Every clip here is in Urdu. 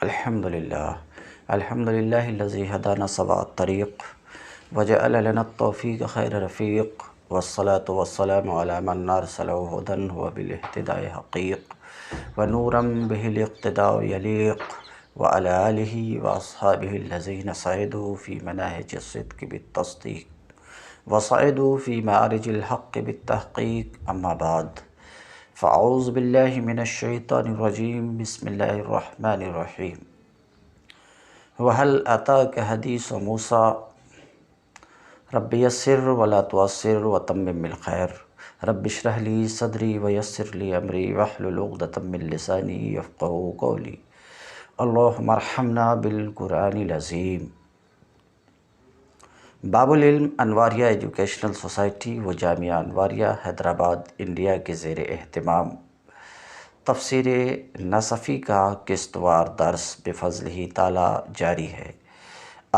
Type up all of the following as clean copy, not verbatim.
الحمد للہ الذی ہدانا سواء الطریق وجعل لنا التوفیق خیر رفیق والصلاة والسلام علی من ارسلہ ہدی وبالاہتداء حقیق ونورا به الاقتداء یلیق وعلی آلہ واصحابہ الذین صعدوا فی مناہج الصدق بالتصدیق وصعدوا فی معارج الحق بالتحقیق اما بعد فاعوذ باللہ من الشیطان الرجیم بسم اللہ الرحمن الرحیم وَهَلْ أَتَاكَ حَدِيثُ مُوسَىٰ رَبِّ يَسِّرْ وَلَا تُعَسِّرْ وَتَمِّمْ بِالْخَيْرِ رَبِّ اشْرَحْ لِي صَدْرِي وَيَسِّرْ لِي أَمْرِي وَاحْلُلْ عُقْدَةً مِّن لِّسَانِي يَفْقَهُوا قَوْلِي اللهم ارحمنا بالقرآن العظیم۔ باب العلم انواریہ ایجوکیشنل سوسائٹی و جامعہ انواریہ حیدرآباد انڈیا کے زیر اہتمام تفسیر نصفی کا قسط وار درس بفضلہ تعالی جاری ہے۔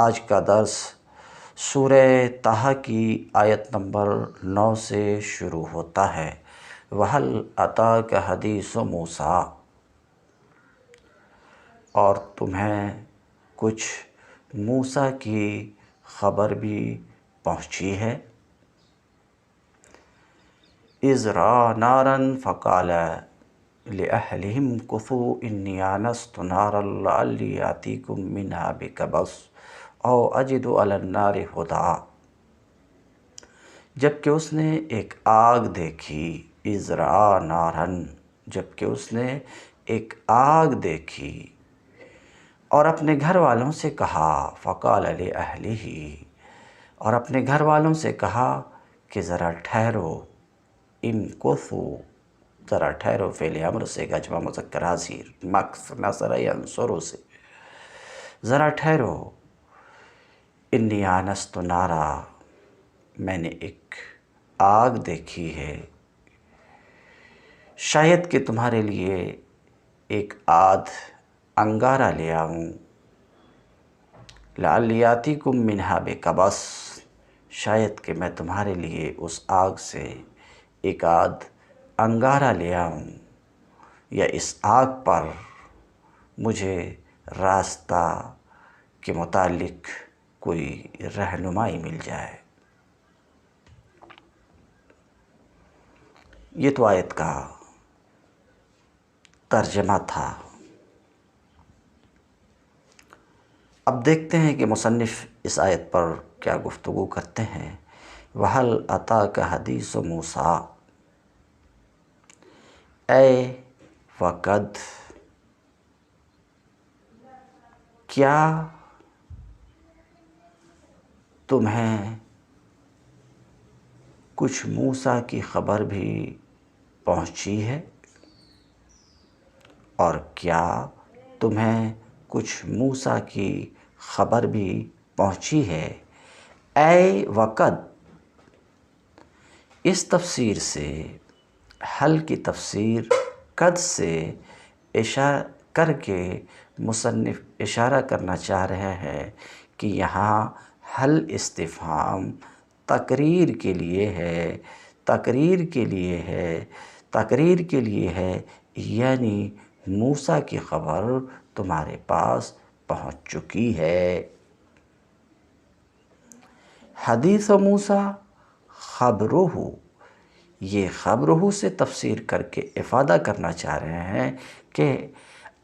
آج کا درس سورہ طٰہٰ کی آیت نمبر 9 سے شروع ہوتا ہے۔ وَهَلْ أَتَاكَ حَدِيثُ مُوسَىٰ، اور تمہیں کچھ موسیٰ کی خبر بھی پہنچی ہے۔ اِذْ رَأَىٰ نَارًا فَقَالَ لِأَهْلِهِمْ امْكُثُوا إِنِّي آنَسْتُ نَارًا لَعَلِّي آتِيكُم مِّنْهَا بِقَبَسٍ أَوْ أَجِدُ عَلَى النَّارِ هُدًى، جبکہ اس نے ایک آگ دیکھی۔ اِذْ رَأَىٰ نَارًا، جبکہ اس نے ایک آگ دیکھی اور اپنے گھر والوں سے کہا، فَقَالَ لِأَهْلِهِ، اور اپنے گھر والوں سے کہا کہ ذرا ٹھہرو، امکثوا، ذرا ٹھہرو فعل امر سے جمع مذکر حاضر، مکث نصر ینصر سے، ذرا ٹھہرو، انی آنست نارا، میں نے ایک آگ دیکھی ہے، شاید کہ تمہارے لیے ایک آدھ انگارہ لے آؤں، لعلی آتیکم منہا بقبس، شاید کہ میں تمہارے لیے اس آگ سے ایک آدھ انگارہ لے آؤں، یا اس آگ پر مجھے راستہ کے متعلق کوئی رہنمائی مل جائے۔ یہ تو آیت کا ترجمہ تھا۔ اب دیکھتے ہیں کہ مصنف اس آیت پر کیا گفتگو کرتے ہیں۔ وَهَلْ أَتَاكَ حَدِيثُ مُوسَىٰ، اے وقد، کیا تمہیں کچھ موسیٰ کی خبر بھی پہنچی ہے، اور کیا تمہیں کچھ موسیٰ کی خبر بھی پہنچی ہے۔ اے وقد، اس تفسیر سے حل کی تفسیر قد سے اشارہ کر کے مصنف اشارہ کرنا چاہ رہے ہیں کہ یہاں حل استفہام تقریر کے لیے ہے، تقریر کے لیے ہے، تقریر کے لیے ہے، یعنی موسیٰ کی خبر تمہارے پاس پہنچ چکی ہے۔ حدیث موسیٰ خبرہ، یہ خبرہ سے تفسیر کر کے افادہ کرنا چاہ رہے ہیں کہ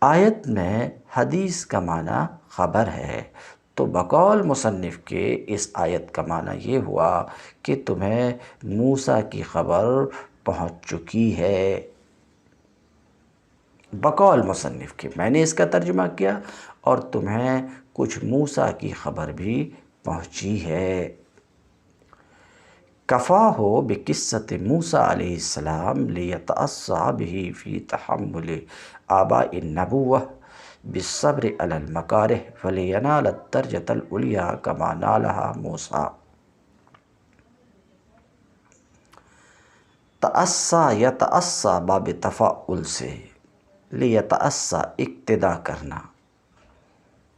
آیت میں حدیث کا معنی خبر ہے، تو بقول مصنف کے اس آیت کا معنی یہ ہوا کہ تمہیں موسیٰ کی خبر پہنچ چکی ہے۔ بقول مصنف کے میں نے اس کا ترجمہ کیا، اور تمہیں کچھ موسیٰ کی خبر بھی پہنچی ہے۔ کفاہ بقصۃ موسیٰ علیہ السلام لیتأسی بہ فی تحمل آباء النبوۃ بالصبر علی المکارہ ولینال الدرجۃ العلیٰ کما نالہا موسیٰ۔ تأسی یتأسی باب تفاعل سے، لیتأسی اقتداء کرنا،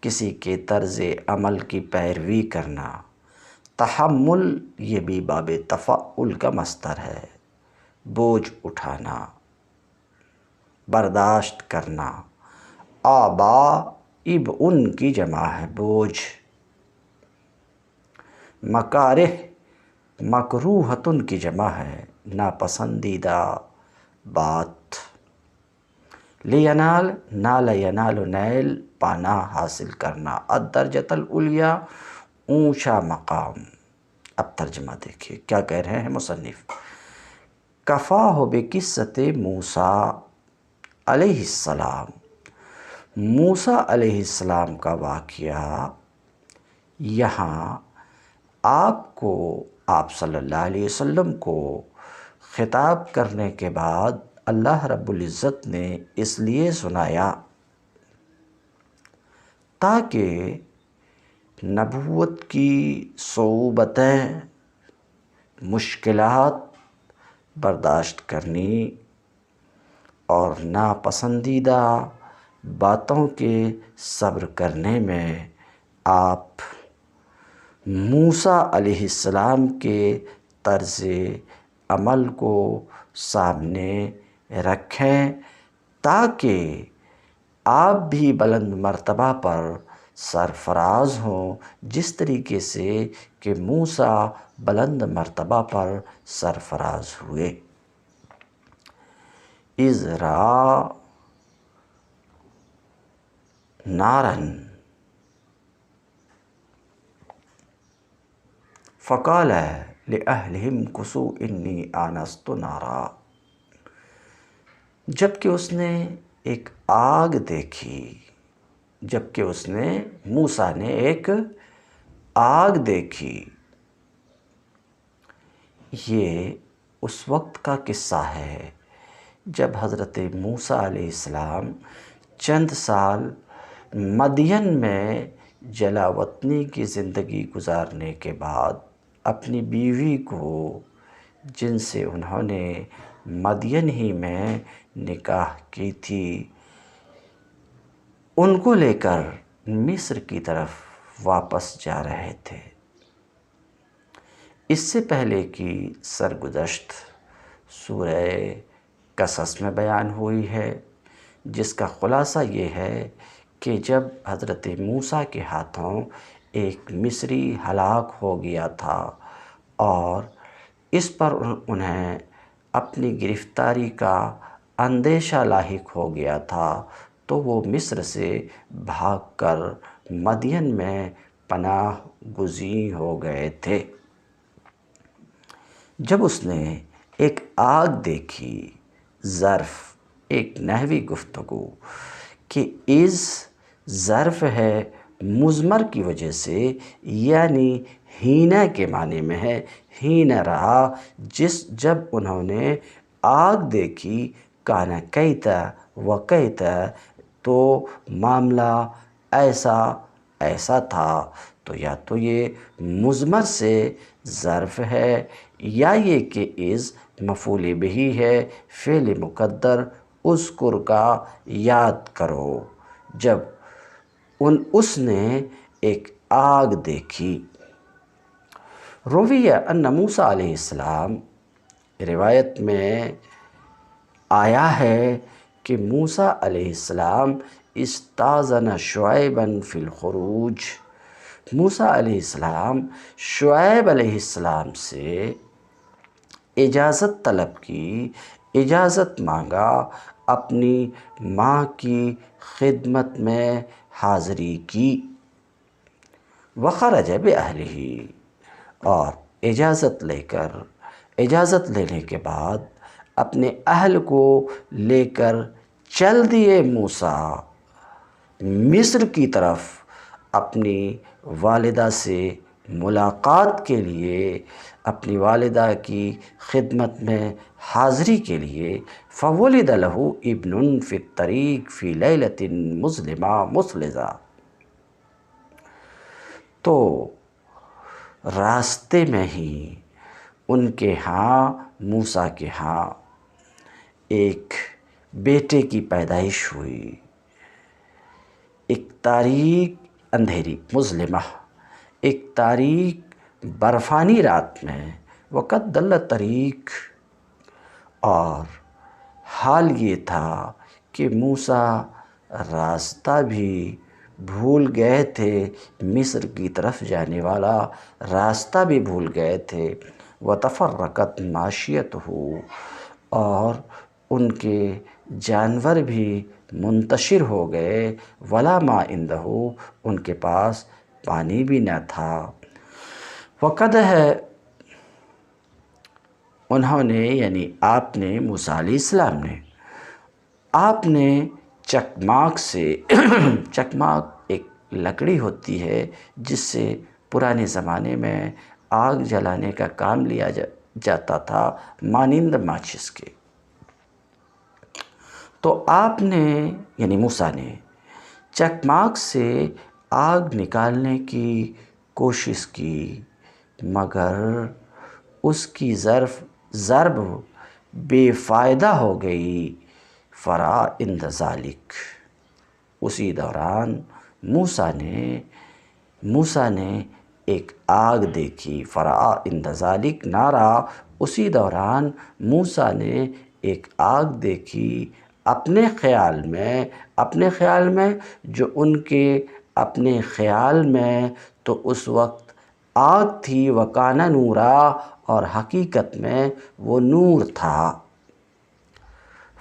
کسی کے طرز عمل کی پیروی کرنا۔ تحمل یہ بھی باب تفاعل کا مصدر ہے، بوجھ اٹھانا، برداشت کرنا۔ آبا اب ان کی جمع ہے بوجھ. مکارہ مکروہتن کی جمع ہے ناپسندیدہ بات. لینال نال ینال نیل پانا حاصل کرنا. الدرجۃ العلیٰ اونچا مقام. اب ترجمہ دیکھیے کیا کہہ رہے ہیں مصنف. کفاہ بقصۃ موسیٰ علیہ السلام. موسیٰ علیہ السلام کا واقعہ یہاں آپ صلی اللہ علیہ وسلم کو خطاب کرنے کے بعد اللہ رب العزت نے اس لیے سنایا تاکہ نبوت کی صعوبتیں، مشکلات برداشت کرنی اور ناپسندیدہ باتوں کے صبر کرنے میں آپ موسیٰ علیہ السلام کے طرز عمل کو سامنے رکھیں تاکہ آپ بھی بلند مرتبہ پر سرفراز ہوں جس طریقے سے کہ موسیٰ بلند مرتبہ پر سرفراز ہوئے. اذ رأى نارا فقال لأہلہم کثوا انی آنست نارا. جبکہ اس نے ایک آگ دیکھی، جبکہ اس نے موسیٰ نے ایک آگ دیکھی. یہ اس وقت کا قصہ ہے جب حضرت موسیٰ علیہ السلام چند سال مدین میں جلا وطنی کی زندگی گزارنے کے بعد اپنی بیوی کو، جن سے انہوں نے مدین ہی میں نکاح کی تھی، ان کو لے کر مصر کی طرف واپس جا رہے تھے. اس سے پہلے کی سرگزشت سورہ قصص میں بیان ہوئی ہے، جس کا خلاصہ یہ ہے کہ جب حضرت موسیٰ کے ہاتھوں ایک مصری ہلاک ہو گیا تھا اور اس پر انہیں اپنی گرفتاری کا اندیشہ لاحق ہو گیا تھا تو وہ مصر سے بھاگ کر مدین میں پناہ گزین ہو گئے تھے. جب اس نے ایک آگ دیکھی، ظرف ایک نحوی گفتگو کہ از ظرف ہے مضمر کی وجہ سے، یعنی ہینہ کے معنی میں ہے. ہینہ رہا جب انہوں نے آگ دیکھی، کانا کیتا و کیتا، تو معاملہ ایسا تھا. تو یا تو یہ مضمر سے ظرف ہے یا یہ کہ از مفعول بہ ہے، فعل مقدر اذکر کا یاد کرو جب اس نے ایک آگ دیکھی. رویہ ان موسیٰ علیہ السلام، روایت میں آیا ہے کہ موسیٰ علیہ السلام استاذن شعیبا فی الخروج. موسیٰ علیہ السلام شعیب علیہ السلام سے اجازت طلب کی، اجازت مانگا اپنی ماں کی خدمت میں حاضری کی. وخرج بأہلہ، اور اجازت لینے کے بعد اپنے اہل کو لے کر چل دیے موسیٰ مصر کی طرف اپنی والدہ سے ملاقات کے لیے، اپنی والدہ کی خدمت میں حاضری کے لیے. فولد لہ ابن فی الطریق فی لیلۃ مظلمہ مثلظہ. تو راستے میں ہی ان کے ہاں، موسیٰ کے ہاں، ایک بیٹے کی پیدائش ہوئی. ایک تاریک اندھیری مظلمہ، ایک تاریک برفانی رات میں. وقت دل طریق، اور حال یہ تھا کہ موسیٰ راستہ بھی بھول گئے تھے مصر کی طرف جانے والا راستہ بھی بھول گئے تھے۔ وَتَفَرَّقَتْ مَاشِيَتُهُ، اور ان کے جانور بھی منتشر ہو گئے۔ وَلَا مَاء عِندَهُ، ان کے پاس پانی بھی نہ تھا۔ وقد ہے، انہوں نے یعنی آپ نے، موسیٰ علیہ السلام نے، آپ نے چکماک سے چکماک ایک لکڑی ہوتی ہے جس سے پرانے زمانے میں آگ جلانے کا کام لیا جاتا تھا، مانند ماچس کے۔ تو آپ نے یعنی موسیٰ نے چکماک سے آگ نکالنے کی کوشش کی، مگر اس کی ضرب بے فائدہ ہو گئی۔ فرأى عند ذلك، اسی دوران موسیٰ نے ایک آگ دیکھی۔ فرأى عند ذلك نارا، اسی دوران موسیٰ نے ایک آگ دیکھی اپنے خیال میں جو ان کے اپنے خیال میں تو اس وقت آگ تھی، وَكَانَ نُورًا، اور حقیقت میں وہ نور تھا۔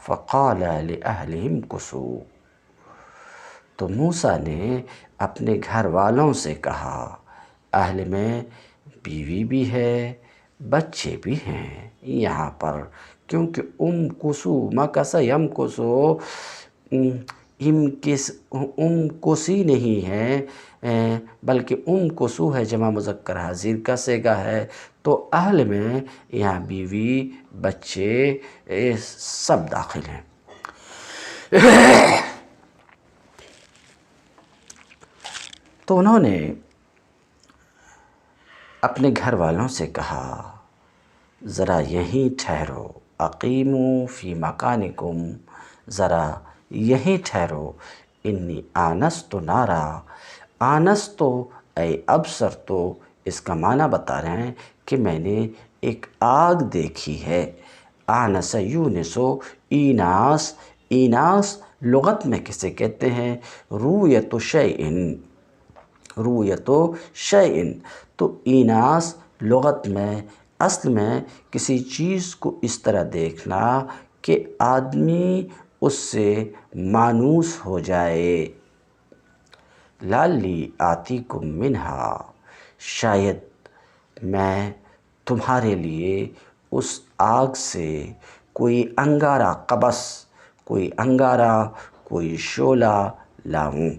فَقَالَ لِأَهْلِهِ امْكُثُوا، تو موسیٰ نے اپنے گھر والوں سے کہا، اہل میں بیوی بھی ہے، بچے بھی ہیں یہاں پر، کیونکہ مکث یمکث امکسی نہیں ہے بلکہ امکثو ہے، جمع مذکر حاضر کا صیغہ ہے، تو اہل میں یہاں بیوی، بچے سب داخل ہیں۔ تو انہوں نے اپنے گھر والوں سے کہا، ذرا یہیں ٹھہرو، اقیموا فی مکانکم، ذرا یہیں ٹھہرو، انی آنست نارا، آنست اے ابصرت، اس کا معنی بتا رہے ہیں کہ میں نے ایک آگ دیکھی ہے۔ آنس یونس، ایناس لغت میں کسے کہتے ہیں؟ رؤیت شیئن، تو ایناس لغت میں اصل میں کسی چیز کو اس طرح دیکھنا کہ آدمی اس سے مانوس ہو جائے۔ لعلی آتیکم منہا، شاید میں تمہارے لیے اس آگ سے کوئی انگارہ، قبس، کوئی شعلہ لاؤں۔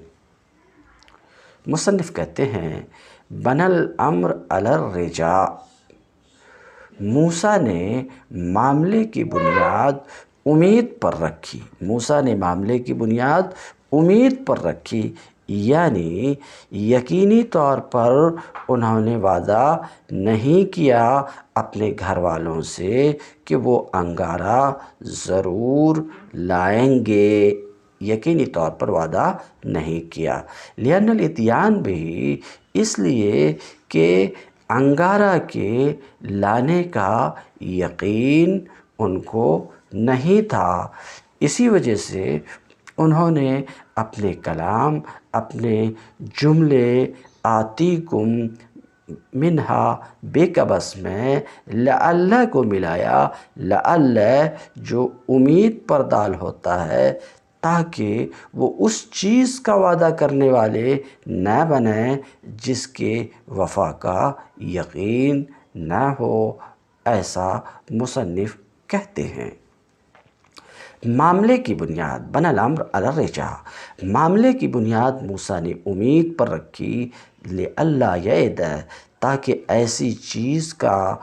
مصنف کہتے ہیں، بنى الامر علی الرجاء، موسیٰ نے معاملے کی بنیاد امید پر رکھی۔ موسیٰ نے معاملے کی بنیاد امید پر رکھی، یعنی یقینی طور پر انہوں نے وعدہ نہیں کیا اپنے گھر والوں سے کہ وہ انگارہ ضرور لائیں گے، یقینی طور پر وعدہ نہیں کیا۔ لأن الاتیان بھی، اس لیے کہ انگارہ کے لانے کا یقین ان کو نہیں تھا، اسی وجہ سے انہوں نے اپنے کلام، اپنے جملے آتیکم منہا بے قبس میں لعل کو ملایا۔ لعل جو امید پر دال ہوتا ہے، تاکہ وہ اس چیز کا وعدہ کرنے والے نہ بنیں جس کے وفا کا یقین نہ ہو، ایسا مصنف کہتے ہیں۔ معاملے کی بنیاد، بنى الامر علی الرجاء، معاملے کی بنیاد موسیٰ نے امید پر رکھی، لئلا یعد، تاکہ ایسی چیز کا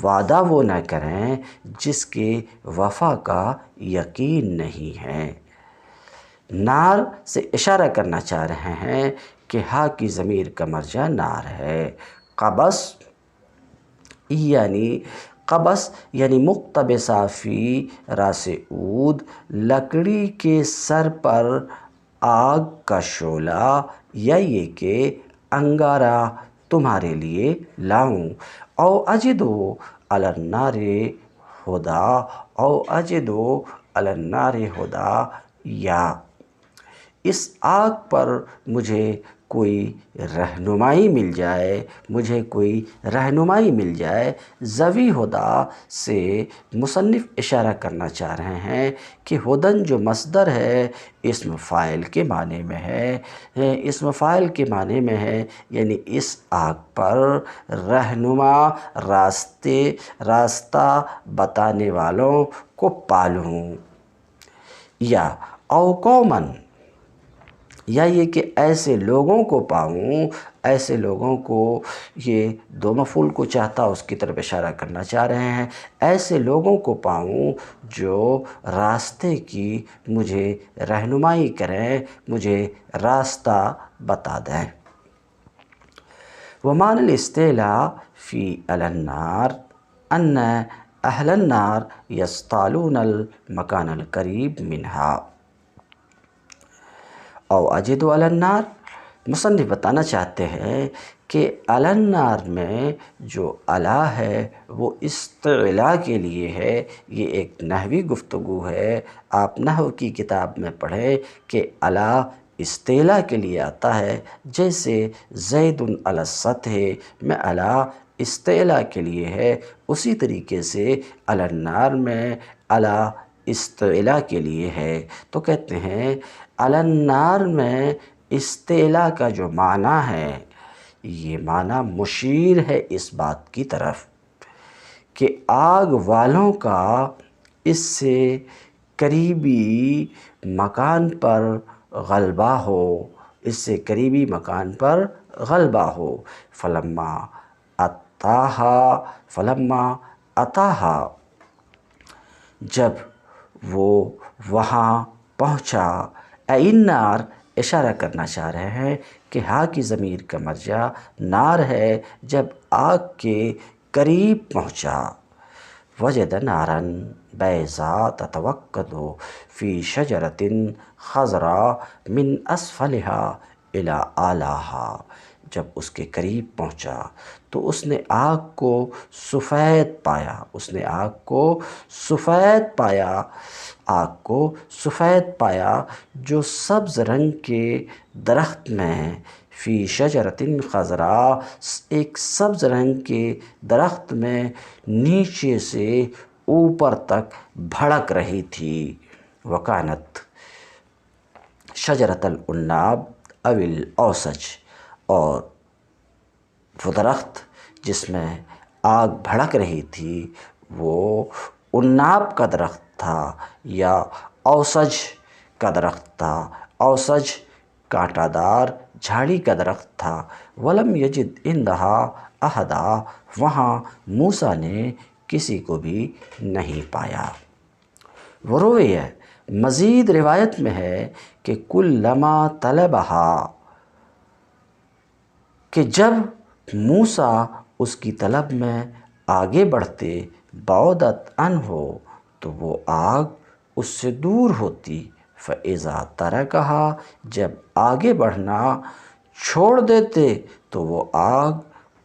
وعدہ وہ نہ کریں جس کے وفا کا یقین نہیں ہے۔ نار سے اشارہ کرنا چاہ رہے ہیں کہ ہا کی ضمیر کا مرجع نار ہے۔ قبس یعنی مقتبسہ فی راس عود، لکڑی کے سر پر آگ کا شعلہ، یا یہ کہ انگارہ تمہارے لیے لاؤں۔ او اجدو علی النار ہدی، یا اس آگ پر مجھے کوئی رہنمائی مل جائے، مجھے کوئی رہنمائی مل جائے۔ ذوی ہدا سے مصنف اشارہ کرنا چاہ رہے ہیں کہ ہدن جو مصدر ہے اسم فاعل کے معنی میں ہے، اسم فاعل کے معنی میں ہے، یعنی اس آگ پر رہنما، راستہ بتانے والوں کو پالوں، یا او قومن، یا یہ کہ ایسے لوگوں کو پاؤں، ایسے لوگوں کو، یہ دو مفعول کو چاہتا اس کی طرف اشارہ کرنا چاہ رہے ہیں، ایسے لوگوں کو پاؤں جو راستے کی مجھے رہنمائی کریں، مجھے راستہ بتا دیں۔ وَمَعْنَى الِاسْتِعْلَاءِ فِي عَلَى النَّارِ أَنَّ أَهْلَ النَّارِ يَصْطَالُونَ الْمَكَانَ الْقَرِيبَ مِنْهَا او اجد علی النار۔ مصنف بتانا چاہتے ہیں کہ علی النار میں جو علی ہے وہ استعلاء کے لیے ہے۔ یہ ایک نحوی گفتگو ہے، آپ نحو کی کتاب میں پڑھیں کہ علی استعلاء کے لیے آتا ہے، جیسے زید علی السطح میں علی استعلاء کے لیے ہے، اسی طریقے سے علی النار میں علی استعلاء کے لیے ہے۔ تو کہتے ہیں علی النار میں استعلاء کا جو معنی ہے، یہ معنی مشیر ہے اس بات کی طرف کہ آگ والوں کا اس سے قریبی مکان پر غلبہ ہو، اس سے قریبی مکان پر غلبہ ہو۔ فلما اتاہا، جب وہ وہاں پہنچا، النار اشارہ کرنا چاہ رہے ہیں کہ ہا کی ضمیر کا مرجع نار ہے، جب آگ کے قریب پہنچا، وجد نارا بیضاء تتوقد فی شجرۃ خضراء من اسفلها الی اعلیها، جب اس کے قریب پہنچا تو اس نے آگ کو سفید پایا، اس نے آگ کو سفید پایا، آگ کو سفید پایا جو سبز رنگ کے درخت میں، فی شجرۃ خضراء، ایک سبز رنگ کے درخت میں نیچے سے اوپر تک بھڑک رہی تھی۔ وکانت شجرۃ العناب او الاوسج، اور وہ درخت جس میں آگ بھڑک رہی تھی وہ عناب کا درخت تھا یا اوسج کا درخت تھا۔ اوسج کانٹا دار جھاڑی کا درخت تھا۔ ولم یجد عندہا احدا، وہاں موسیٰ نے کسی کو بھی نہیں پایا۔ ورویہ، مزید روایت میں ہے کہ کلما طلبہا، کہ جب موسیٰ اس کی طلب میں آگے بڑھتے، بعدت عنہ، تو وہ آگ اس سے دور ہوتی، فَإِذَا تَرَكَهَا، جب آگے بڑھنا چھوڑ دیتے تو وہ آگ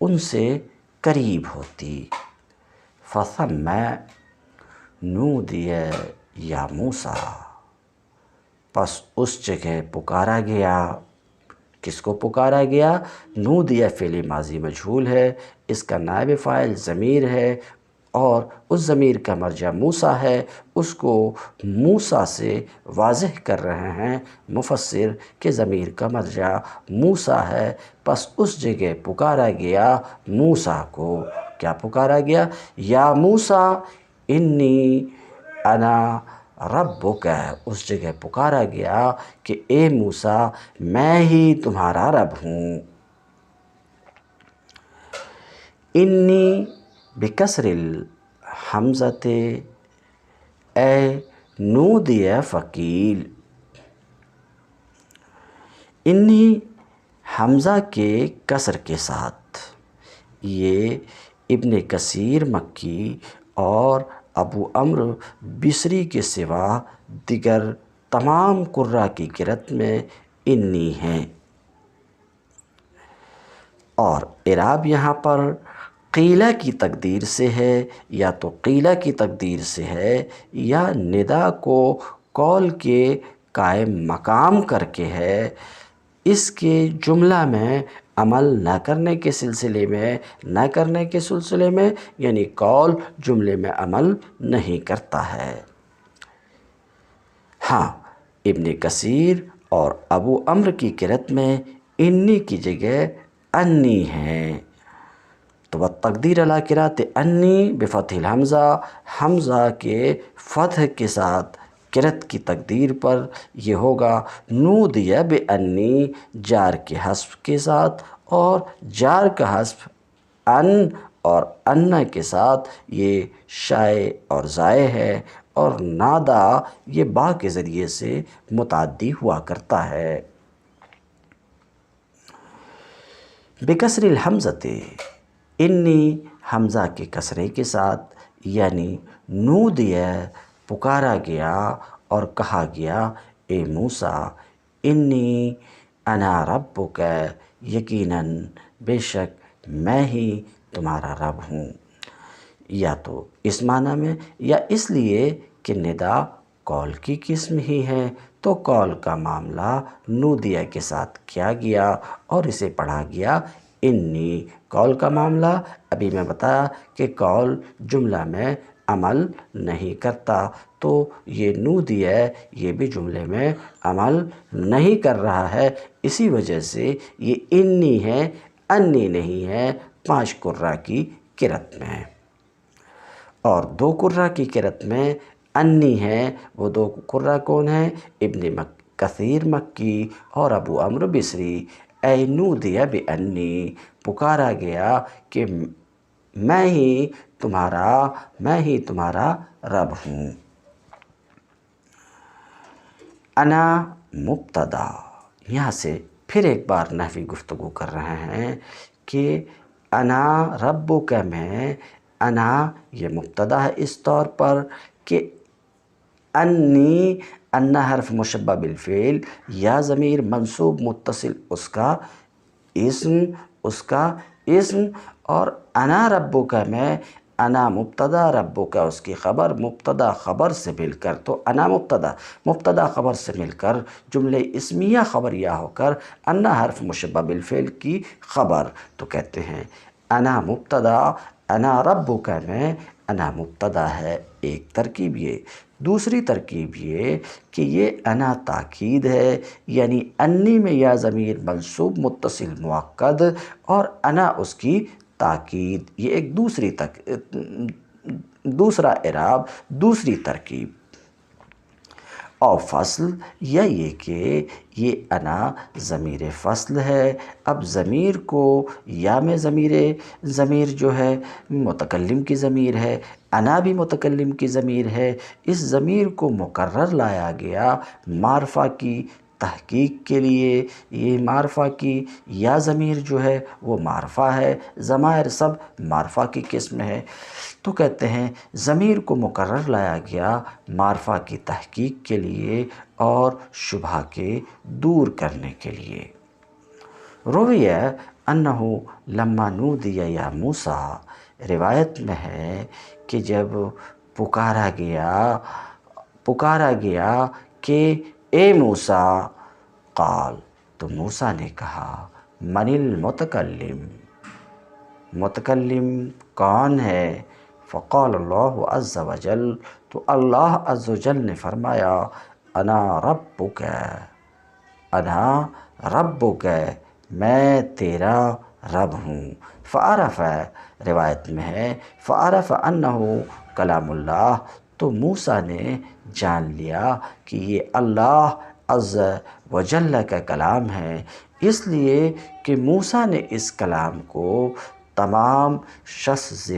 ان سے قریب ہوتی۔ فَثَمَّ نُودِیَ یا موسیٰ، پس اس جگہ پکارا گیا۔ کس کو پکارا گیا؟ نودیہ فعل ماضی مجہول ہے، اس کا نائب فاعل ضمیر ہے اور اس ضمیر کا مرجع موسیٰ ہے، اس کو موسیٰ سے واضح کر رہے ہیں مفسر کہ ضمیر کا مرجع موسیٰ ہے، پس اس جگہ پکارا گیا موسیٰ کو۔ کیا پکارا گیا؟ یا موسیٰ انی انا ربک، اس جگہ پکارا گیا کہ اے موسیٰ میں ہی تمہارا رب ہوں۔ انی بکسر الحمزۃ اے نودی فقیل، انی حمزہ کے کسر کے ساتھ، یہ ابن کثیر مکی اور ابو عمرو بصری کے سوا دیگر تمام قراء کی قرأت میں انی ہیں۔ اور اعراب یہاں پر قیلہ کی تقدیر سے ہے، یا تو قیلہ کی تقدیر سے ہے یا ندا کو قول کے قائم مقام کر کے ہے، اس کے جملہ میں عمل نہ کرنے کے سلسلے میں یعنی قول جملے میں عمل نہیں کرتا ہے۔ ہاں، ابن کثیر اور ابو عمرو کی قرأت میں انی کی جگہ انی ہے، تو والتقدیر علی قرأت انی بفتح الحمزہ، حمزہ کے فتح کے ساتھ قرأت کی تقدیر پر یہ ہوگا نودی بانی، جار کے حذف کے ساتھ، اور جار کا حذف ان اور انا کے ساتھ یہ شائع اور زائع ہے، اور نادا یہ با کے ذریعے سے متعدی ہوا کرتا ہے۔ بکسر الحمزۃ، انی حمزہ کے کسرے کے ساتھ، یعنی نودیہ پکارا گیا اور کہا گیا اے موسیٰ، انی انا ربک، یقیناً بے شک میں ہی تمہارا رب ہوں، یا تو اس معنی میں یا اس لیے کہ ندا قول کی قسم ہی ہے تو قول کا معاملہ نودیہ کے ساتھ کیا گیا اور اسے پڑھا گیا انی۔ قول کا معاملہ ابھی میں بتایا کہ قول جملہ میں عمل نہیں کرتا، تو یہ نودیہ یہ بھی جملے میں عمل نہیں کر رہا ہے، اسی وجہ سے یہ انی ہے، انی نہیں ہے 5 قراء کی قرأت میں۔ اور 2 قراء کی قرأت میں انی ہے، وہ 2 قراء کون ہیں؟ ابن کثیر مکی اور ابو عمرو بصری۔ اے نودی بانی، پکارا گیا کہ میں ہی تمہارا رب ہوں۔ انا مبتدا، یہاں سے پھر ایک بار نحوی گفتگو کر رہے ہیں کہ انا ربک میں انا یہ مبتدا ہے اس طور پر کہ انی، انا حرف مشبہ بالفعل یا ضمیر منصوب متصل اس کا اسم، اور انا ربک میں انا مبتدا ربک اس کی خبر، مبتدا خبر سے مل کر، تو انا مبتدا خبر سے مل کر جملے اسمیہ خبریہ ہو کر انا حرف مشبہ بالفعل کی خبر، تو کہتے ہیں انا مبتدا، انا ربک میں انا مبتدا ہے، ایک ترکیب یہ۔ دوسری ترکیب یہ کہ یہ انا تاکید ہے، یعنی انی میں یا ضمیر منصوب متصل مؤکد اور انا اس کی تاکید، یہ ایک دوسرا اعراب، دوسری ترکیب۔ اور فصل یا یہ کہ یہ انا ضمیر فصل ہے، اب ضمیر کو یا میں ضمیر جو ہے متکلم کی ضمیر ہے، انا بھی متکلم کی ضمیر ہے، اس ضمیر کو مقرر لایا گیا معرفہ کی تحقیق کے لیے۔ یہ معرفہ کی یا ضمیر جو ہے وہ معرفہ ہے، ضمائر سب معرفہ کی قسم ہے، تو کہتے ہیں ضمیر کو مقرر لایا گیا معرفہ کی تحقیق کے لیے اور شبہ کے دور کرنے کے لیے۔ رویہ انہو لما نودی یا موسیٰ، روایت میں ہے کہ جب پکارا گیا کہ اے موسیٰ، قال، تو موسیٰ نے کہا من المتکلم، متکلم کون ہے؟ فقال اللہ عز وجل، تو اللہ عز وجل نے فرمایا انا ربک، میں تیرا رب ہوں۔ فعرف، روایت میں ہے فعرف انہو کلام اللہ، تو موسیٰ نے جان لیا کہ یہ اللہ عز وجل کا کلام ہے، اس لیے کہ موسیٰ نے اس کلام کو تمام شخص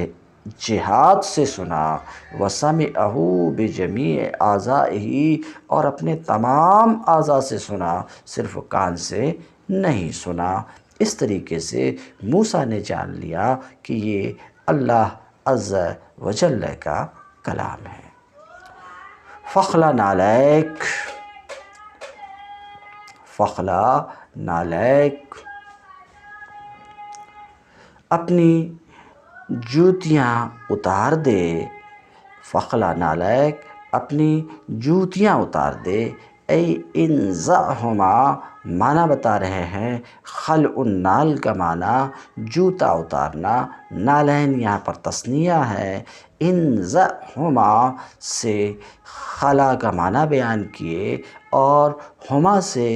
جہات سے سنا، وَسَمِعَهُ بِجَمِيعِ أَعْضَائِهِ، اور اپنے تمام اعضاء سے سنا، صرف کان سے نہیں سنا۔ اس طریقے سے موسیٰ نے جان لیا کہ یہ اللہ عز وجل کا کلام ہے۔ فخلا نعلیک، اپنی جوتیاں اتار دے، فخلا نعلیک، اپنی جوتیاں اتار دے، ای انزعہما معنی بتا رہے ہیں، خلع النال کا معنی جوتا اتارنا، نالین یہاں پر تثنیہ ہے، انزعہما سے خلا کا معنی بیان کیے اور ہما سے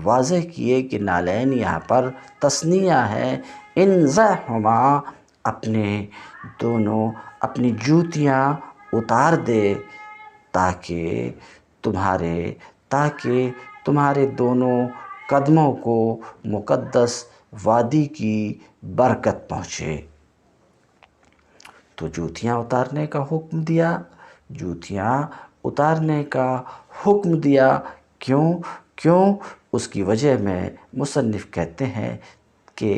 واضح کیے کہ نالین یہاں پر تثنیہ ہے۔ انزعہما اپنی جوتیاں اتار دے تاکہ تمہارے دونوں قدموں کو مقدس وادی کی برکت پہنچے۔ تو جوتیاں اتارنے کا حکم دیا، کیوں؟ اس کی وجہ میں مصنف کہتے ہیں کہ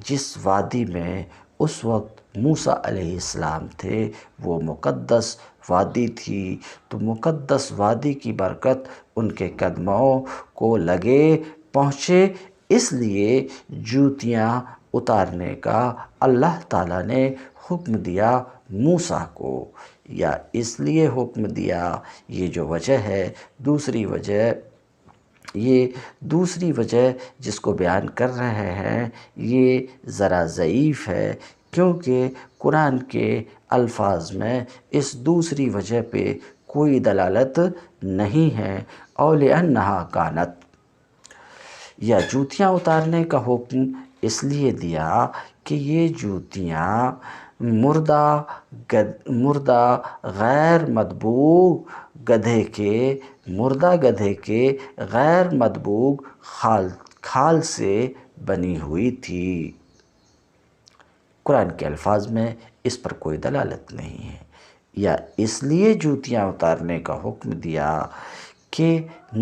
جس وادی میں اس وقت موسیٰ علیہ السلام تھے وہ مقدس وادی تھی، تو مقدس وادی کی برکت ان کے قدموں کو لگے پہنچے، اس لیے جوتیاں اتارنے کا اللہ تعالیٰ نے حکم دیا موسیٰ کو، یا اس لیے حکم دیا، یہ جو وجہ ہے، دوسری وجہ جس کو بیان کر رہے ہیں یہ ذرا ضعیف ہے، کیونکہ قرآن کے الفاظ میں اس دوسری وجہ پہ کوئی دلالت نہیں ہے۔ اور لِأَنَّهَا كَانَتْ، یا جوتیاں اتارنے کا حکم اس لیے دیا کہ یہ جوتیاں مردہ غیر مدبوغ گدھے کے غیر مدبوغ کھال سے بنی ہوئی تھی۔ قرآن کے الفاظ میں اس پر کوئی دلالت نہیں ہے۔ یا اس لیے جوتیاں اتارنے کا حکم دیا کہ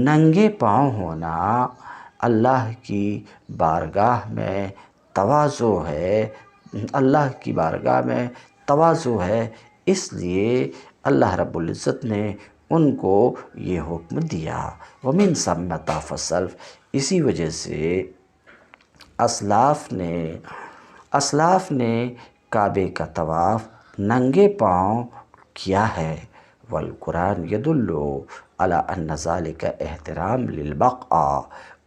ننگے پاؤں ہونا اللہ کی بارگاہ میں تواضع ہے، اس لیے اللہ رب العزت نے ان کو یہ حکم دیا۔ وَمِن ثَمَّ طَافَ السَّلَفُ، اسی وجہ سے اسلاف نے کعبے کا طواف ننگے پاؤں کیا ہے۔ والقرآن يدل على أن ذلك احترام للبقع،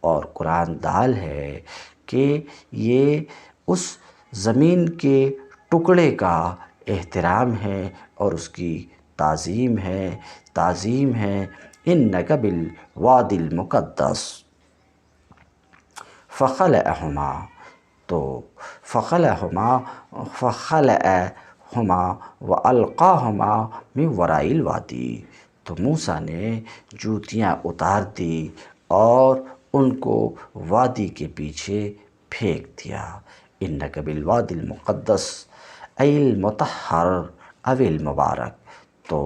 اور قرآن دال ہے کہ یہ اس زمین کے ٹکڑے کا احترام ہے اور اس کی تعظیم ہے۔ إنك بالوادي المقدس فخلعهما، تو فخلعهما وألقاهما من وراء الوادی، تو موسیٰ نے جوتیاں اتار دی اور ان کو وادی کے پیچھے پھینک دیا۔ إنك بالوادي المقدس أي المطہر أو المبارک، تو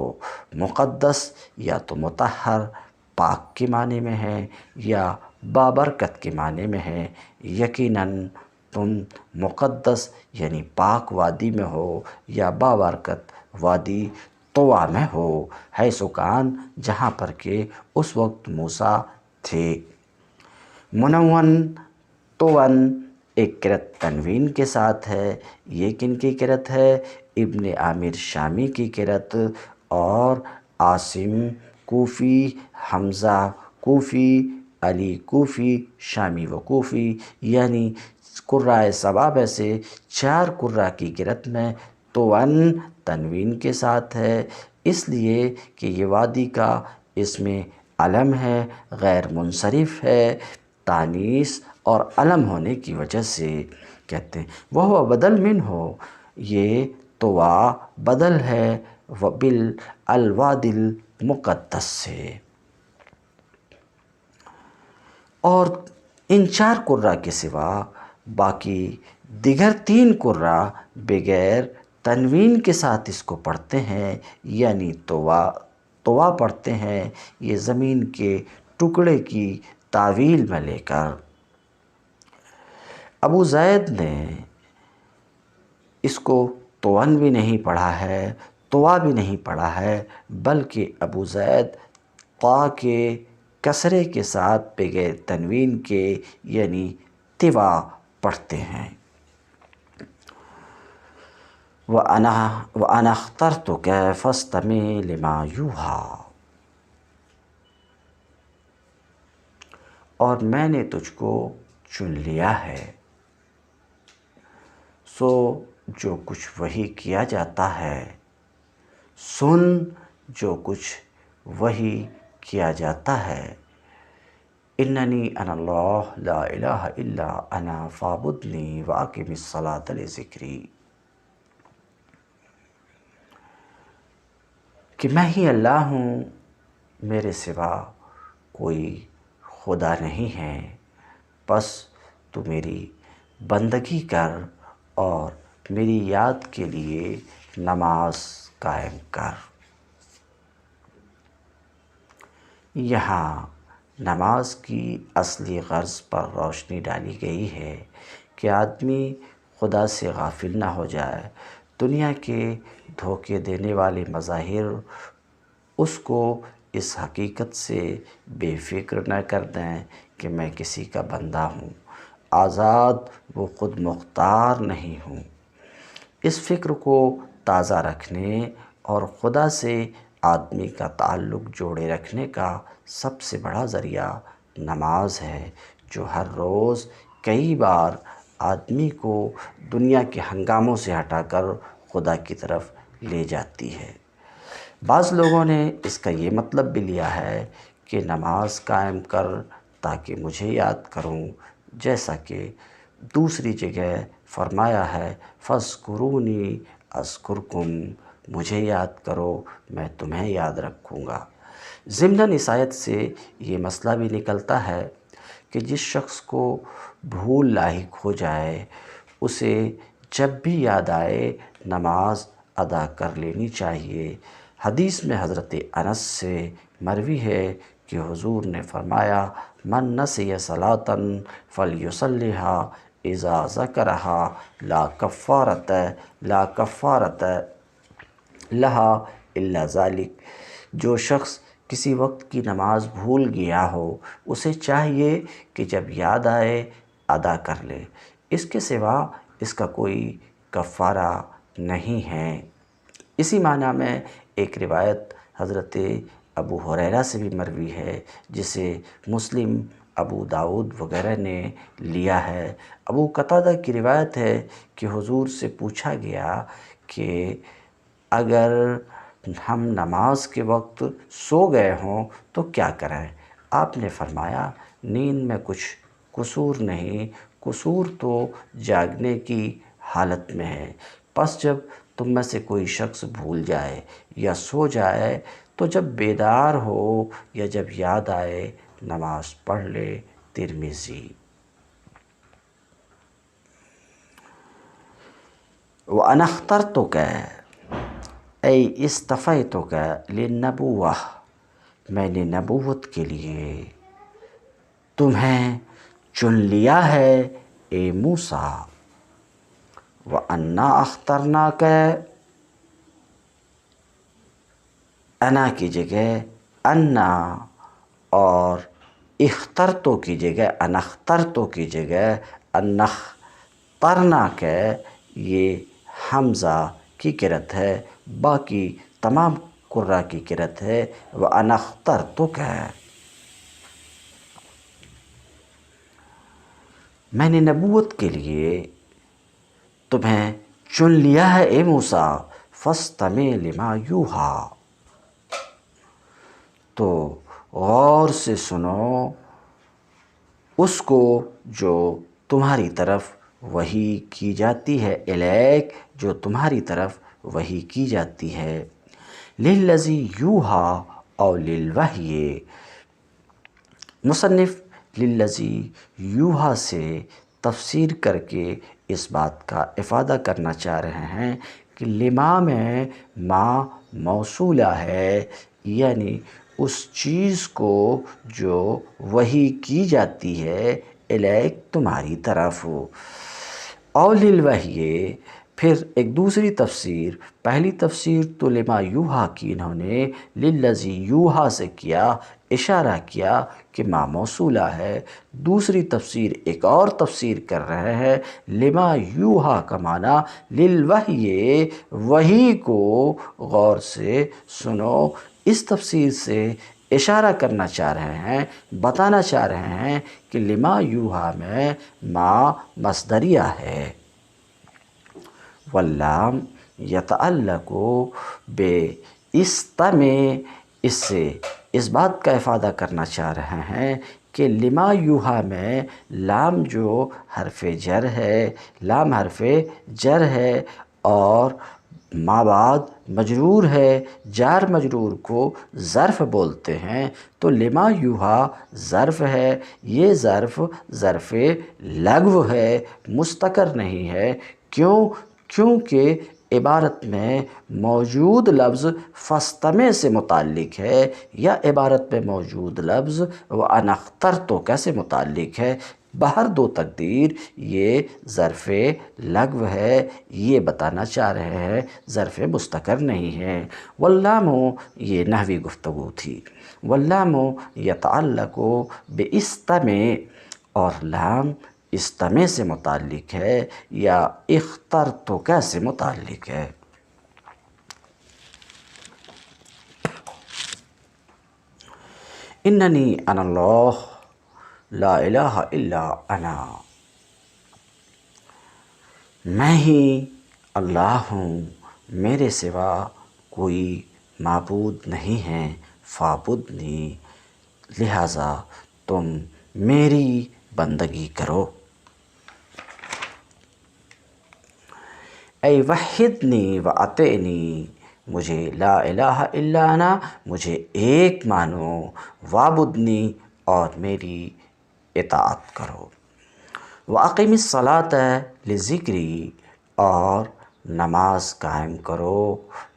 مقدس یا تو مطہر پاک کے معنی میں ہے یا بابرکت کے معنی میں ہے۔ یقیناً تم مقدس یعنی پاک وادی میں ہو یا بابرکت وادی طویٰ میں ہو، حیث کان، جہاں پر کہ اس وقت موسیٰ تھے۔ منون طوً ایک قرأت تنوین کے ساتھ ہے، یہ کن کی قرأت ہے؟ ابن عامر شامی کی قرأت، اور عاصم کوفی، حمزہ کوفی، علی کوفی، شامی و کوفی، یعنی قراء سبع میں سے 4 قراء کی قرأت میں طوً تنوین کے ساتھ ہے، اس لیے کہ یہ وادی کا اسم علم ہے، غیر منصرف ہے، تانیث اور علم ہونے کی وجہ سے کہتے ہیں۔ وَهُوَ بدل منہ، یہ طویٰ بدل ہے بالوادی المقدس سے۔ اور ان 4 قراء کے سوا باقی دیگر 3 قراء بغیر تنوین کے ساتھ اس کو پڑھتے ہیں، یعنی طویٰ پڑھتے ہیں، یہ زمین کے ٹکڑے کی تعویل میں لے کر۔ ابو زید نے اس کو طوً بھی نہیں پڑھا ہے، طویٰ بھی نہیں پڑھا ہے، بلکہ ابو زید طا کے کسرے کے ساتھ بغیر تنوین کے یعنی طِوَا پڑھتے ہیں۔ وَأَنَا اخْتَرْتُكَ فَاسْتَمِعْ لِمَا يُوحَىٰ، اور میں نے تجھ کو چن لیا ہے۔ سو جو کچھ وحی کیا جاتا ہے، سن جو کچھ وحی کیا جاتا ہے۔ اننی انا اللہ لا الہ الا انا فاعبدنی واقم الصلاۃ لذکری، کہ میں ہی اللہ ہوں، میرے سوا کوئی خدا نہیں ہے، پس تو میری بندگی کر اور میری یاد کے لیے نماز قائم کر۔ یہاں نماز کی اصلی غرض پر روشنی ڈالی گئی ہے کہ آدمی خدا سے غافل نہ ہو جائے۔ دنیا کے دھوکے دینے والے مظاہر اس کو اس حقیقت سے بے فکر نہ کر دیں کہ میں کسی کا بندہ ہوں، آزاد و خود مختار نہیں ہوں۔ اس فکر کو تازہ رکھنے اور خدا سے آدمی کا تعلق جوڑے رکھنے کا سب سے بڑا ذریعہ نماز ہے، جو ہر روز کئی بار آدمی کو دنیا کے ہنگاموں سے ہٹا کر خدا کی طرف لے جاتی ہے۔ بعض لوگوں نے اس کا یہ مطلب بھی لیا ہے کہ نماز قائم کر تاکہ مجھے یاد کروں، جیسا کہ دوسری جگہ فرمایا ہے فاذکرونی اذکرکم، مجھے یاد کرو میں تمہیں یاد رکھوں گا۔ ضمناً اس آیت سے یہ مسئلہ بھی نکلتا ہے کہ جس شخص کو بھول لاحق ہو جائے اسے جب بھی یاد آئے نماز ادا کر لینی چاہیے۔ حدیث میں حضرت انس سے مروی ہے کہ حضور نے فرمایا من نسی صلاۃ فلیصلیھا اذا ذکرھا لا کفارۃ لہا الا ذلک، جو شخص کسی وقت کی نماز بھول گیا ہو اسے چاہیے کہ جب یاد آئے ادا کر لے، اس کے سوا اس کا کوئی کفارہ نہیں ہے۔ اسی معنی میں ایک روایت حضرت ابو ہریرہ سے بھی مروی ہے جسے مسلم، ابو داؤد وغیرہ نے لیا ہے۔ ابو قتادہ کی روایت ہے کہ حضور سے پوچھا گیا کہ اگر ہم نماز کے وقت سو گئے ہوں تو کیا کریں؟ آپ نے فرمایا نیند میں کچھ قصور نہیں، قصور تو جاگنے کی حالت میں ہے، پس جب تم میں سے کوئی شخص بھول جائے یا سو جائے تو جب بیدار ہو یا جب یاد آئے نماز پڑھ لے۔ ترمذی۔ وَأَنَا اخْتَرْتُكَ أَيْ اصْطَفَيْتُكَ لِلنُّبُوَّةِ، میں نے نبوت کے لیے تمہیں چن لیا ہے اے موسیٰ۔ وَأَنَّا اخْتَرْنَاكَ، انا کی جگہ انا اور اخترتو کی جگہ انخترتو کی جگہ انخترناک، یہ حمزہ کی قرأت ہے، باقی تمام قراء کی قرأت ہے وَأَنَا اخْتَرْتُكَ، میں نے نبوت کے لیے تمہیں چن لیا ہے اے موسیٰ فَاسْتَمِعْ لِمَا یوحیٰ، تو غور سے سنو اس کو جو تمہاری طرف وحی کی جاتی ہے، الیک، جو تمہاری طرف وحی کی جاتی ہے، للذی یوحیٰ او للوحی، مصنف للذی یوحیٰ سے تفسیر کر کے اس بات کا افادہ کرنا چاہ رہے ہیں کہ لما میں ما موصولہ ہے، یعنی اس چیز کو جو وحی کی جاتی ہے الیک، تمہاری طرف، او للوحی۔ پھر ایک دوسری تفسیر، پہلی تفسیر تو لما یوحیٰ کی انہوں نے للذی یوحیٰ سے کیا، اشارہ کیا کہ ما موصولہ ہے۔ دوسری تفسیر ایک اور تفسیر کر رہے ہیں، لما یوحیٰ کا معنی للوحی، وحی کو غور سے سنو۔ اس تفسیر سے اشارہ کرنا چاہ رہے ہیں، بتانا چاہ رہے ہیں کہ لما یوحا میں ما مصدریہ ہے، واللام یتعلق بے استمع، اس سے اس بات کا افادہ کرنا چاہ رہے ہیں کہ لما یوحا میں لام جو حرف جر ہے، لام حرف جر ہے اور ما بعد مجرور ہے، جار مجرور کو ظرف بولتے ہیں، تو لما یوحا ظرف ہے، یہ ظرف ظرف لغو ہے، مستقر نہیں ہے۔ کیونکہ عبارت میں موجود لفظ فاستمع سے متعلق ہے، یا عبارت میں موجود لفظ وَأَنَا اخْتَرْتُكَ سے متعلق ہے۔ بہر دو تقدیر یہ ظرف لغو ہے، یہ بتانا چاہ رہے ہیں ظرف مستقر نہیں ہے۔ واللام، یہ نحوی گفتگو تھی، واللام یتعلق باستمع، اور لام استمع سے متعلق ہے یا اخترتک سے متعلق ہے۔ اننی انا اللہ لا الہ الا انا، میں ہی اللہ ہوں، میرے سوا کوئی معبود نہیں ہے، فاعبدنی، لہٰذا تم میری بندگی کرو۔ اے وحدنی واطعنی، مجھے لا الہ الا انا، مجھے ایک مانو، وعبدنی، اور میری اطاعت کرو۔ واقم الصلاۃ لذکری، اور نماز قائم کرو،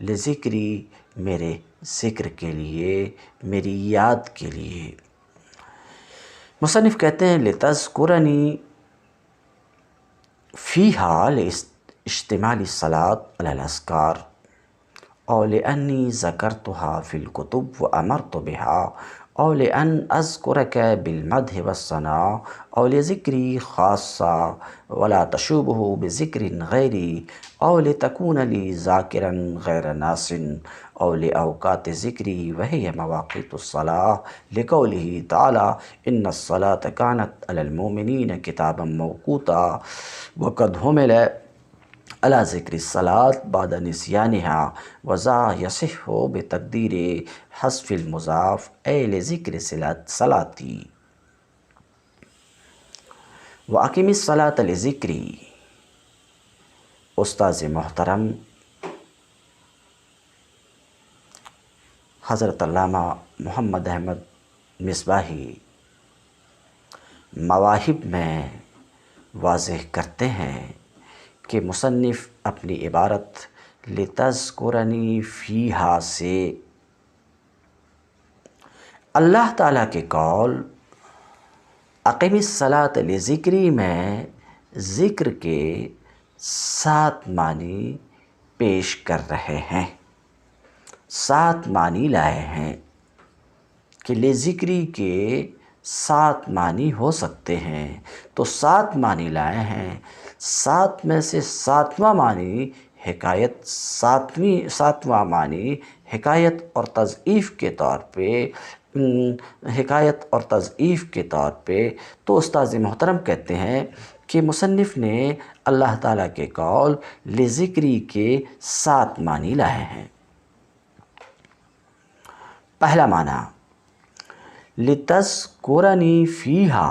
لذکری، میرے ذکر کے لیے، میری یاد کے لیے۔ مصنف کہتے ہیں لتذکرنی فیہا لاستعمال الصلاۃ علی الاذکار، او لأنی ذکرتها فی الکتب وامرت بها، او لأن اذکرک بالمدح والثناء، او لذکری خاصہ ولا تشوبہ بذکر غیری، او لتکون لی ذاکرا غیر ناس، او لأوقات ذکری وہی مواقیت الصلاۃ، لقولہ تعالی ان الصلاۃ کانت علی المؤمنین کتابا موقوتا، وقد حمل علی ذکر الصلاۃ بعد نسیانها، وذا یصح بتقدیر حذف المضاف اے لذکر صلاتی۔ واقم الصلاۃ لذکری، استاذ محترم حضرت علامہ محمد احمد مصباحی مواہب میں واضح کرتے ہیں کہ مصنف اپنی عبارت لتذکرنی فیہا سے اللہ تعالیٰ کے قول اقم الصلاۃ لذکری میں ذکر کے 7 معنی پیش کر رہے ہیں، 7 معنی لائے ہیں کہ لذکری کے 7 معنی ہو سکتے ہیں، تو 7 معنی لائے ہیں۔ 7 میں سے 7واں معنی حکایت، 7واں معنی حکایت اور تضعیف کے طور پہ، حکایت اور تضعیف کے طور پہ، تو استاذ محترم کہتے ہیں کہ مصنف نے اللہ تعالیٰ کے قول لذکری کے 7 معنی لائے ہیں۔ پہلا معنی لتذکرنی فیہا،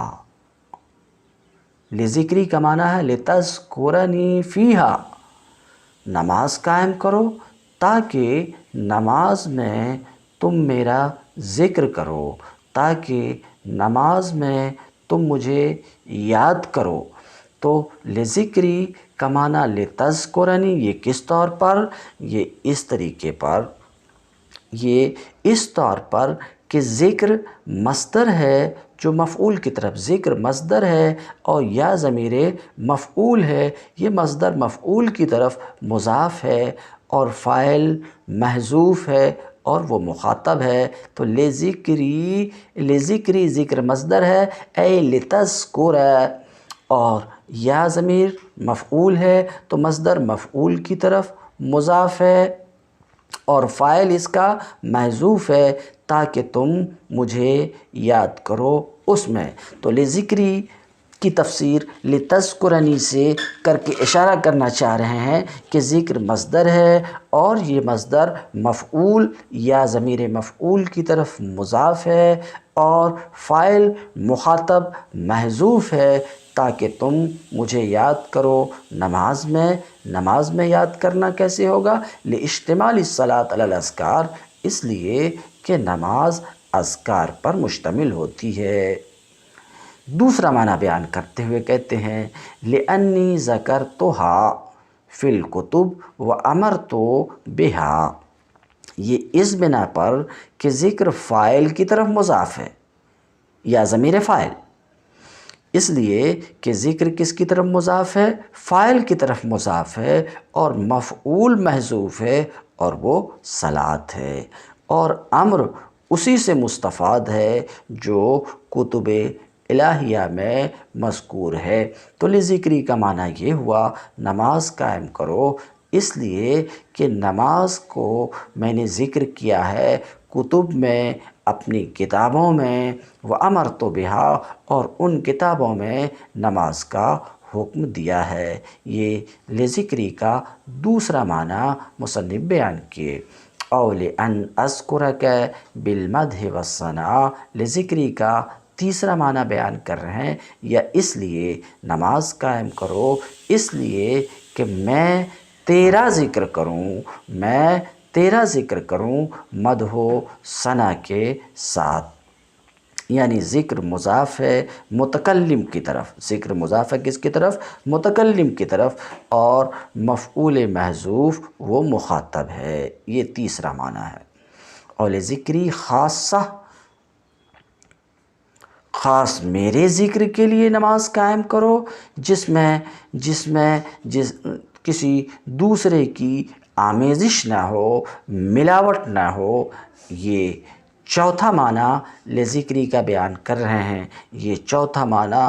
لذکری کا معنی ہے لتذکرنی فیہا، نماز قائم کرو تاکہ نماز میں تم میرا ذکر کرو، تاکہ نماز میں تم مجھے یاد کرو۔ تو لذکری کا معنی لتذکرنی، یہ کس طور پر؟ یہ اس طریقے پر، یہ اس طور پر کہ ذکر مصدر ہے جو مفعول کی طرف، ذکر مصدر ہے اور یا ضمیر مفعول ہے، یہ مصدر مفعول کی طرف مضاف ہے اور فاعل محذوف ہے اور وہ مخاطب ہے، تو لذکری، لذکری ذکر مصدر ہے، اے لتذکر، اور یا ضمیر مفعول ہے تو مصدر مفعول کی طرف مضاف ہے اور فاعل اس کا محذوف ہے، تاکہ تم مجھے یاد کرو اس میں۔ تو لذکری کی تفسیر لتذکرنی سے کر کے اشارہ کرنا چاہ رہے ہیں کہ ذکر مصدر ہے، اور یہ مصدر مفعول یا ضمیر مفعول کی طرف مضاف ہے، اور فاعل مخاطب محذوف ہے، تاکہ تم مجھے یاد کرو نماز میں۔ نماز میں یاد کرنا کیسے ہوگا؟ لاشتمال الصلاۃ علی الاذکار، اس لیے کہ نماز اذکار پر مشتمل ہوتی ہے۔ دوسرا معنی بیان کرتے ہوئے کہتے ہیں لأنی ذکرتھا فی الکتب وامرت بہا، یہ اس بنا پر کہ ذکر فاعل کی طرف مضاف ہے یا ضمیر فاعل، اس لیے کہ ذکر کس کی طرف مضاف ہے؟ فاعل کی طرف مضاف ہے، اور مفعول محذوف ہے، اور وہ صلاۃ ہے، اور امر اسی سے مستفاد ہے جو کتب الہیہ میں مذکور ہے۔ تو لذکری کا معنی یہ ہوا نماز قائم کرو، اس لیے کہ نماز کو میں نے ذکر کیا ہے کتب میں، اپنی کتابوں میں، وَأَمَرْتُ بِهَا، اور ان کتابوں میں نماز کا حکم دیا ہے۔ یہ لذکری کا دوسرا معنی مصنف بیان کیے۔ او لأن اذکرک بالمدح والثناء، لذکری کا تیسرا معنی بیان کر رہے ہیں، یا اس لیے نماز قائم کرو اس لیے کہ میں تیرا ذکر کروں، میں تیرا ذکر کروں مدح و ثنا کے ساتھ۔ یعنی ذکر مضاف ہے متکلم کی طرف، ذکر مضاف ہے کس کی طرف؟ متکلم کی طرف، اور مفعول محذوف وہ مخاطب ہے۔ یہ تیسرا معنی ہے۔ اور ذکری خاصہ، خاص میرے ذکر کے لیے نماز قائم کرو، جس میں کسی دوسرے کی آمیزش نہ ہو، ملاوٹ نہ ہو۔ یہ چوتھا معنی لذکری کا بیان کر رہے ہیں۔ یہ چوتھا معنی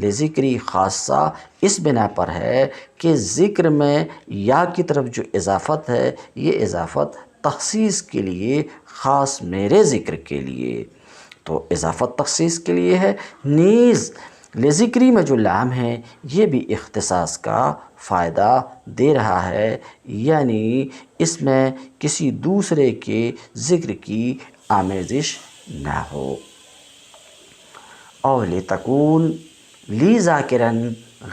لذکری خاصہ اس بنا پر ہے کہ ذکر میں یا کی طرف جو اضافت ہے، یہ اضافت تخصیص کے لیے، خاص میرے ذکر کے لیے، تو اضافت تخصیص کے لیے ہے۔ نیز لذکری میں جو لام ہے یہ بھی اختصاص کا فائدہ دے رہا ہے، یعنی اس میں کسی دوسرے کے ذکر کی آمیزش نہ ہو۔ او لتکون لی ذاکرا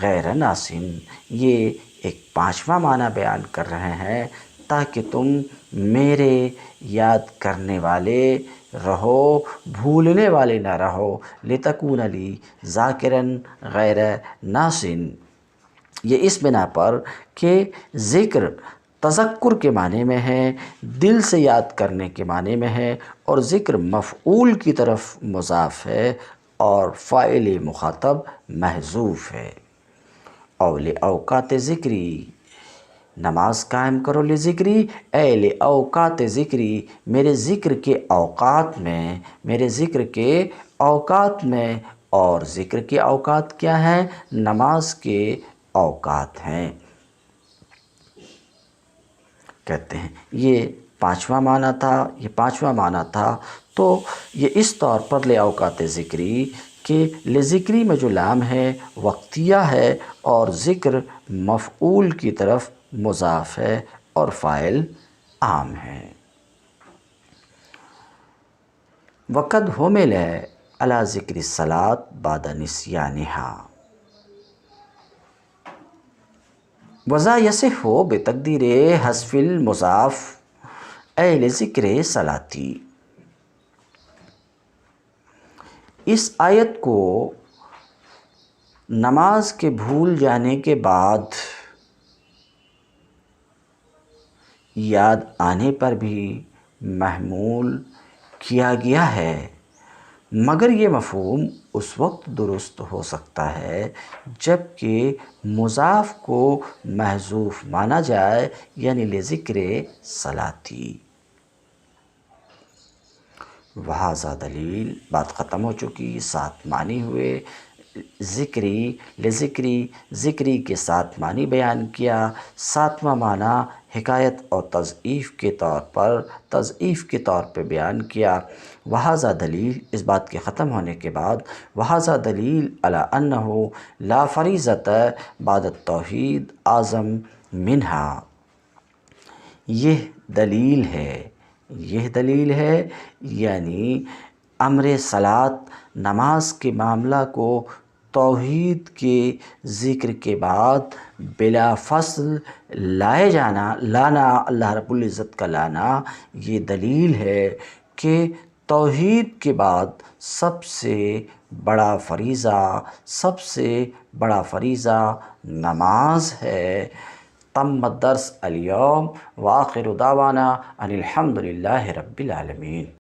غیر ناس، یہ ایک پانچواں معنی بیان کر رہے ہیں، تاکہ تم میرے یاد کرنے والے رہو، بھولنے والے نہ رہو۔ لتکون لی ذاکرا غیر ناس، یہ اس بنا پر کہ ذکر تذکر کے معنی میں ہے، دل سے یاد کرنے کے معنی میں ہے، اور ذکر مفعول کی طرف مضاف ہے، اور فاعل مخاطب محذوف ہے۔ او لأوقات ذکری، نماز قائم کرو لذکری، اے لأوقات ذکری، میرے ذکر کے اوقات میں، میرے ذکر کے اوقات میں، اور ذکر کے اوقات کیا ہیں؟ نماز کے اوقات ہیں۔ کہتے ہیں یہ پانچواں معنی تھا، تو یہ اس طور پر لأوقات ذکری کہ لذکری میں جو لام ہے وقتیہ ہے، اور ذکر مفعول کی طرف مضاف ہے، اور فاعل عام ہے۔ وقد حمل علی ذکر الصلاۃ بعد نسیانہا، وذا یصح بتقدیر حذف المضاف اے لذکر صلاتی۔ اس آیت کو نماز کے بھول جانے کے بعد یاد آنے پر بھی محمول کیا گیا ہے، مگر یہ مفہوم اس وقت درست ہو سکتا ہے جب کہ مضاف کو محذوف مانا جائے، یعنی لذکر صلاتی۔ وہذا دلیل، بات ختم ہو چکی، 7 معنی ہوئے۔ ذکری لذکری، ذکری کے 7 معنی بیان کیا۔ 7واں معنی حکایت اور تضعیف کے طور پر بیان کیا۔ وہذا دلیل، اس بات کے ختم ہونے کے بعد، وہذا دلیل علی انہ لا فریضۃ بعد التوحید اعظم منہا، یہ دلیل ہے یعنی امر صلاۃ، نماز کے معاملہ کو توحید کے ذکر کے بعد بلا فصل لانا اللہ رب العزت کا لانا، یہ دلیل ہے کہ توحید کے بعد سب سے بڑا فریضہ نماز ہے۔ تم الدرس اليوم وآخر دعوانا ان الحمد للہ رب العالمین۔